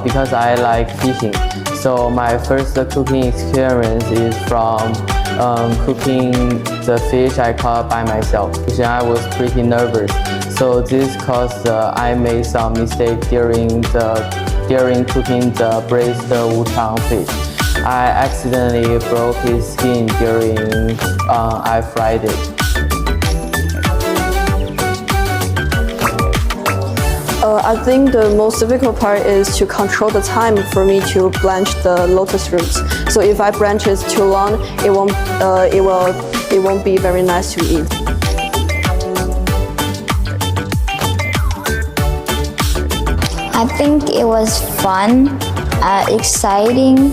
because I like fishing. So my first cooking experience is from cooking the fish I caught by myself. I was pretty nervous, so this caused I made some mistake during cooking the braised Wuhan fish. I accidentally broke his skin during I fried it. I think the most difficult part is to control the time for me to blanch the lotus roots. So if I blanch it too long, it won't be very nice to eat. I think it was fun, exciting,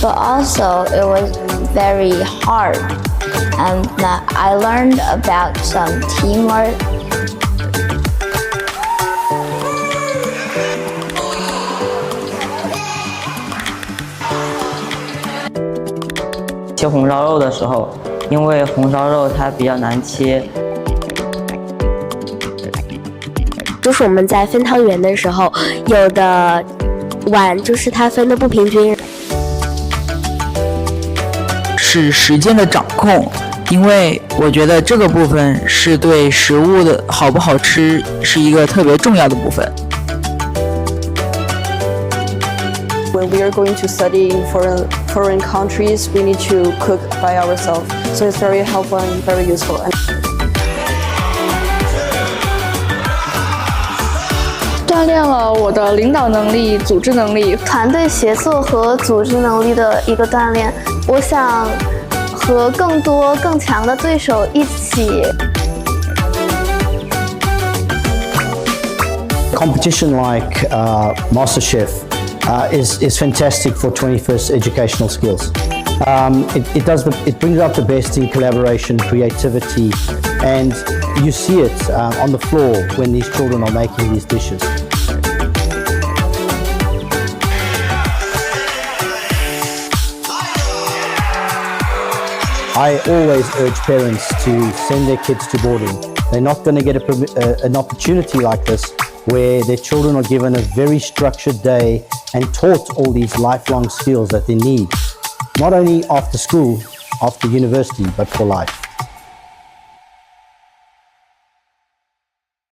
but also it was very hard. And I learned about some teamwork.切红烧肉的时候，因为红烧肉它比较难切。就是我们在分汤圆的时候，有的碗就是它分的不平均。是时间的掌控，因为我觉得这个部分是对食物的好不好吃是一个特别重要的部分。When we are going to study in foreign countries, we need to cook by ourselves. So it's very helpful and very useful. 锻炼了我的领导能力、组织能力、团队协作和组织能力的一个锻炼。我想和更多更强的对手一起。Competition like MasterChef is fantastic for 21st educational skills. It brings out the best in collaboration, creativity, and you see it on the floor when these children are making these dishes. I always urge parents to send their kids to boarding. They're not going to get an opportunity like this where their children are given a very structured day and taught all these lifelong skills that they need, not only after school, after university, but for life.